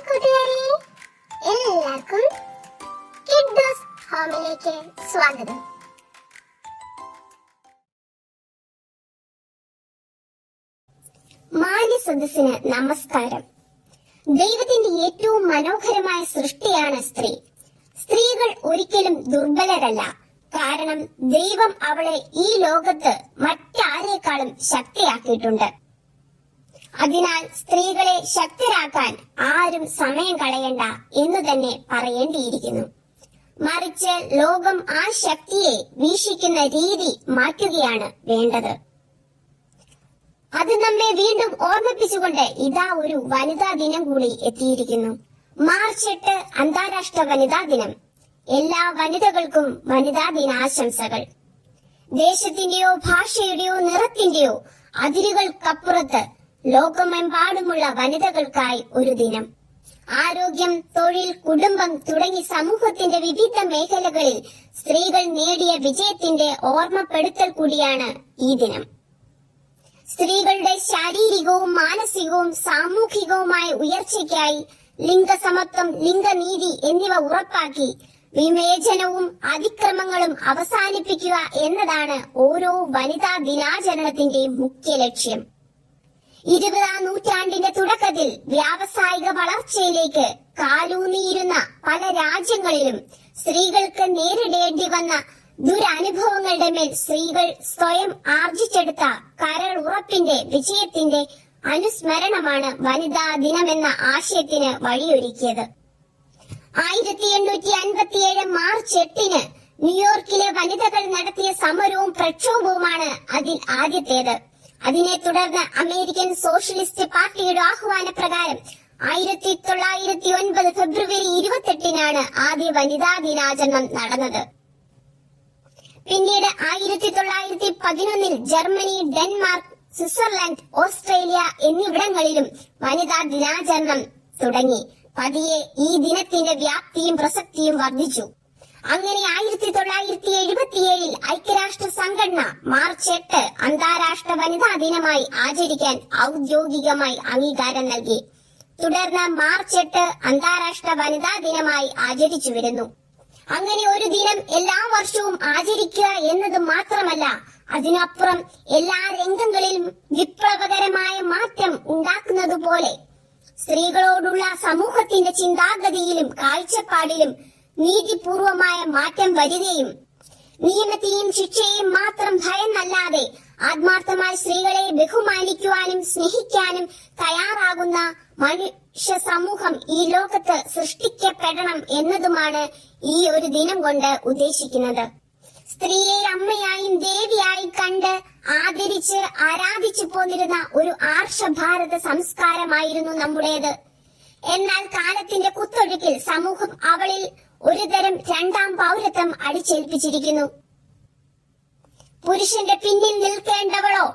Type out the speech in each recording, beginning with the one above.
കൂട്ടുകാരെ, എല്ലാവർക്കും കിഡ്ഡോസ് ഹോമിലേക്ക് സ്വാഗതം. മാന്യ സദസ്സിന് നമസ്കാരം. ദൈവത്തിന്റെ ഏറ്റവും മനോഹരമായ സൃഷ്ടിയാണ് സ്ത്രീ. സ്ത്രീകൾ ഒരിക്കലും ദുർബലരല്ല. കാരണം ദൈവം അവളെ ഈ ലോകത്ത് മറ്റാരേക്കാളും ശക്തിയാക്കിയിട്ടുണ്ട്. അതിനാൽ സ്ത്രീകളെ ശക്തരാക്കാൻ ആരും സമയം കളയണ്ട എന്ന് തന്നെ പറയേണ്ടിയിരിക്കുന്നു. മറിച്ച് ലോകം ആ ശക്തിയെ വീക്ഷിക്കുന്ന രീതി മാറ്റുകയാണ് വേണ്ടത്. അത് നമ്മെ വീണ്ടും ഓർമ്മിപ്പിച്ചുകൊണ്ട് ഇതാ ഒരു വനിതാ ദിനം കൂടി എത്തിയിരിക്കുന്നു. മാർച്ച് 8 അന്താരാഷ്ട്ര വനിതാ ദിനം. എല്ലാ വനിതകൾക്കും വനിതാ ദിനാശംസകൾ. ദേശത്തിന്റെയോ ഭാഷയുടെയോ നിറത്തിന്റെയോ അതിരുകൾക്കപ്പുറത്ത് ലോകമെമ്പാടുമുള്ള വനിതകൾക്കായി ഒരു ദിനം. ആരോഗ്യം, തൊഴിൽ, കുടുംബം തുടങ്ങി സമൂഹത്തിന്റെ വിവിധ മേഖലകളിൽ സ്ത്രീകൾ നേടിയ വിജയത്തിന്റെ ഓർമ്മപ്പെടുത്തൽ കൂടിയാണ് ഈ ദിനം. സ്ത്രീകളുടെ ശാരീരികവും മാനസികവും സാമൂഹികവുമായ ഉയർച്ചയ്ക്കായി ലിംഗസമത്വം, ലിംഗനീതി എന്നിവ ഉറപ്പാക്കി വിവേചനവും അതിക്രമങ്ങളും അവസാനിപ്പിക്കുക എന്നതാണ് ഓരോ വനിതാ ദിനാചരണത്തിന്റെയും മുഖ്യ ലക്ഷ്യം. 20ാം നൂറ്റാണ്ടിന്റെ തുടക്കത്തിൽ വ്യാവസായിക വളർച്ചയിലേക്ക് കാലൂന്നിയിരുന്ന പല രാജ്യങ്ങളിലും സ്ത്രീകൾക്ക് നേരിടേണ്ടി വന്ന ദുരനുഭവങ്ങളുടെ മേൽ സ്ത്രീകൾ സ്വയം ആർജിച്ചെടുത്ത കരൾ ഉറപ്പിന്റെ വിജയത്തിന്റെ അനുസ്മരണമാണ് വനിതാ ദിനമെന്ന ആശയത്തിന് വഴിയൊരുക്കിയത്. 1857 മാർച്ച് 8 ന്യൂയോർക്കിലെ വനിതകൾ നടത്തിയ സമരവും പ്രക്ഷോഭവുമാണ് അതിൽ ആദ്യത്തേത്. അതിനെ തുടർന്ന് അമേരിക്കൻ സോഷ്യലിസ്റ്റ് പാർട്ടിയുടെ ആഹ്വാനപ്രകാരം 1909 ഫെബ്രുവരി 28 ആദ്യ വനിതാ ദിനാചരണം നടന്നത്. പിന്നീട് 1911 ജർമ്മനി, ഡെൻമാർക്ക്, സ്വിറ്റ്സർലൻഡ്, ഓസ്ട്രേലിയ എന്നിവിടങ്ങളിലും വനിതാ ദിനാചരണം തുടങ്ങി. പതിയെ ഈ ദിനത്തിന്റെ വ്യാപ്തിയും പ്രസക്തിയും വർദ്ധിച്ചു. അങ്ങനെ 1977 ഐക്യരാഷ്ട്ര സംഘടന മാർച്ച് 8 അന്താരാഷ്ട്ര വനിതാ ദിനമായി ആചരിക്കാൻ ഔദ്യോഗികമായി അംഗീകാരം നൽകി. തുടർന്ന് മാർച്ച് 8 അന്താരാഷ്ട്ര വനിതാ ദിനമായി ആചരിച്ചു വരുന്നു. അങ്ങനെ ഒരു ദിനം എല്ലാ വർഷവും ആചരിക്കുക എന്നത് മാത്രമല്ല, അതിനപ്പുറം എല്ലാ രംഗങ്ങളിലും വിപ്ലവകരമായ മാറ്റം ഉണ്ടാക്കുന്നതുപോലെ സ്ത്രീകളോടുള്ള സമൂഹത്തിന്റെ ചിന്താഗതിയിലും കാഴ്ചപ്പാടിലും നീതിപൂർവമായ മാറ്റം വരികയും നിയമത്തെയും ശിക്ഷയെയും മാത്രം ഭയന്നല്ലാതെ ആത്മാർത്ഥമായി സ്ത്രീകളെ ബഹുമാനിക്കുവാനും സ്നേഹിക്കാനും തയ്യാറാകുന്ന മനുഷ്യ സമൂഹം ഈ ലോകത്ത് സൃഷ്ടിക്കപ്പെടണം എന്നതുമാണ് ഈ ഒരു ദിനം കൊണ്ട് ഉദ്ദേശിക്കുന്നത്. സ്ത്രീയെ അമ്മയായും ദേവിയായും കണ്ട് ആദരിച്ച് ആരാധിച്ചു പോന്നിരുന്ന ഒരു ആർഷഭാരത സംസ്കാരമായിരുന്നു നമ്മുടേത്. എന്നാൽ കാലത്തിന്റെ കുത്തൊഴുക്കിൽ സമൂഹം അവളിൽ ഒരുതരം രണ്ടാം പൗരത്വം അടിച്ചേൽപ്പിച്ചിരിക്കുന്നു. പുരുഷന്റെ പിന്നിൽ നിൽക്കേണ്ടവളോ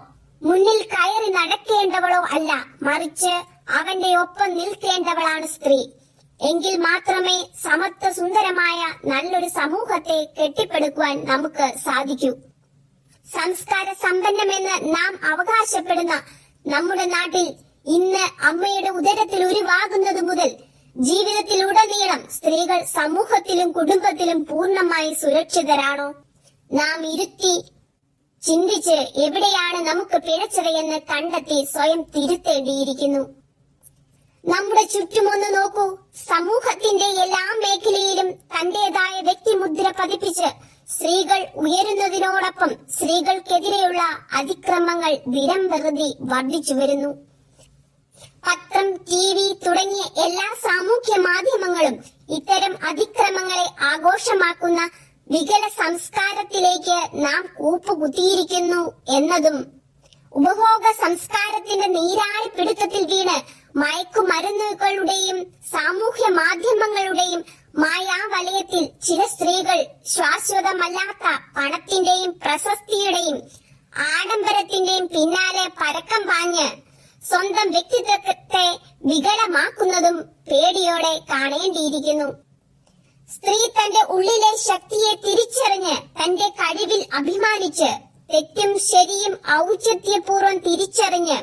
മുന്നിൽ കയറി നടക്കേണ്ടവളോ അല്ല, മറിച്ച് അവന്റെ ഒപ്പം നിൽക്കേണ്ടവളാണ് സ്ത്രീ. എങ്കിൽ മാത്രമേ സമത്വ സുന്ദരമായ നല്ലൊരു സമൂഹത്തെ കെട്ടിപ്പടുക്കുവാൻ നമുക്ക് സാധിക്കൂ. സംസ്കാര സമ്പന്നമെന്ന് നാം അവകാശപ്പെടുന്ന നമ്മുടെ നാട്ടിൽ ഇന്ന് അമ്മയുടെ ഉദരത്തിൽ ഉരുവാകുന്നത് മുതൽ ജീവിതത്തിലുടനീളം സ്ത്രീകൾ സമൂഹത്തിലും കുടുംബത്തിലും പൂർണ്ണമായി സുരക്ഷിതരാണോ? നാം ഇരുത്തി ചിന്തിച്ച് എവിടെയാണ് നമുക്ക് പിഴച്ചതെന്ന് കണ്ടെത്തി സ്വയം തിരുത്തേണ്ടിയിരിക്കുന്നു. നമ്മുടെ ചുറ്റുമൊന്ന് നോക്കൂ. സമൂഹത്തിന്റെ എല്ലാ മേഖലയിലും തന്റേതായ വ്യക്തിമുദ്ര പതിപ്പിച്ച് സ്ത്രീകൾ ഉയരുന്നതിനോടൊപ്പം സ്ത്രീകൾക്കെതിരെയുള്ള അതിക്രമങ്ങൾ ദിനംപ്രതി വർദ്ധിച്ചു വരുന്നു. പത്രം, TV തുടങ്ങിയ എല്ലാ സാമൂഹ്യ മാധ്യമങ്ങളും ഇത്തരം അതിക്രമങ്ങളെ ആഘോഷമാക്കുന്ന വികല സംസ്കാരത്തിലേക്ക് നാം കൂപ്പുകുത്തിയിരിക്കുന്നു എന്നതും ഉപഭോഗ സംസ്കാരത്തിന്റെ നീരാളി പിടുത്തത്തിൽ വീണ് മയക്കുമരുന്നുകളുടെയും സാമൂഹ്യ മാധ്യമങ്ങളുടെയും മായാവലയത്തിൽ ചില സ്ത്രീകൾ ശാശ്വതമല്ലാത്ത പണത്തിന്റെയും പ്രശസ്തിയുടെയും ആഡംബരത്തിന്റെയും പിന്നാലെ പരക്കം പാഞ്ഞ് സ്വന്തം വ്യക്തിത്വത്തെ വികലമാക്കുന്നതും പേടിയോടെ കാണേണ്ടിയിരിക്കുന്നു. സ്ത്രീ തന്റെ ഉള്ളിലെ ശക്തിയെ തിരിച്ചറിഞ്ഞ് തന്റെ കഴിവിൽ അഭിമാനിച്ച് തെറ്റും ശരിയും ഔചിത്യപൂർവ്വം തിരിച്ചറിഞ്ഞ്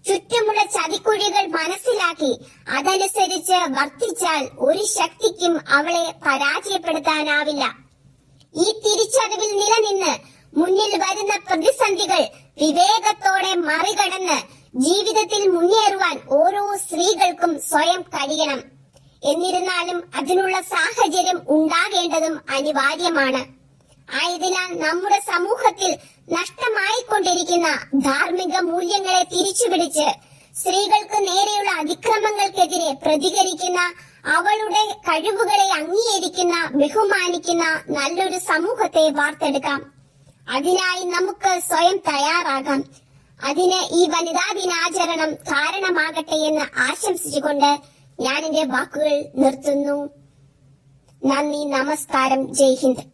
ചുറ്റുമുള്ള ചതിക്കുഴികൾ മനസ്സിലാക്കി അതനുസരിച്ച് വർത്തിച്ചാൽ ഒരു ശക്തിക്കും അവളെ പരാജയപ്പെടുത്താനാവില്ല. ഈ തിരിച്ചറിവിൽ നിലനിന്ന് മുന്നിൽ വരുന്ന പ്രതിസന്ധികൾ വിവേകത്തോടെ മറികടന്ന് ജീവിതത്തിൽ മുന്നേറുവാൻ ഓരോ സ്ത്രീകൾക്കും സ്വയം കഴിയണം. എന്നിരുന്നാലും അതിനുള്ള സാഹചര്യം ഉണ്ടാകേണ്ടതും അനിവാര്യമാണ്. ആയതിനാൽ നമ്മുടെ സമൂഹത്തിൽ നഷ്ടമായിക്കൊണ്ടിരിക്കുന്ന ധാർമ്മിക മൂല്യങ്ങളെ തിരിച്ചുപിടിച്ച് സ്ത്രീകൾക്ക് നേരെയുള്ള അതിക്രമങ്ങൾക്കെതിരെ പ്രതികരിക്കുന്ന, അവളുടെ കഴിവുകളെ അംഗീകരിക്കുന്ന, ബഹുമാനിക്കുന്ന നല്ലൊരു സമൂഹത്തെ വാർത്തെടുക്കാം. അതിനായി നമുക്ക് സ്വയം തയ്യാറാകാം. അതിന് ഈ വനിതാ ദിനാചരണം കാരണമാകട്ടെ എന്ന് ആശംസിച്ചുകൊണ്ട് ഞാൻ എന്റെ വാക്കുകൾ നിർത്തുന്നു. നന്ദി, നമസ്കാരം, ജയ് ഹിന്ദ്.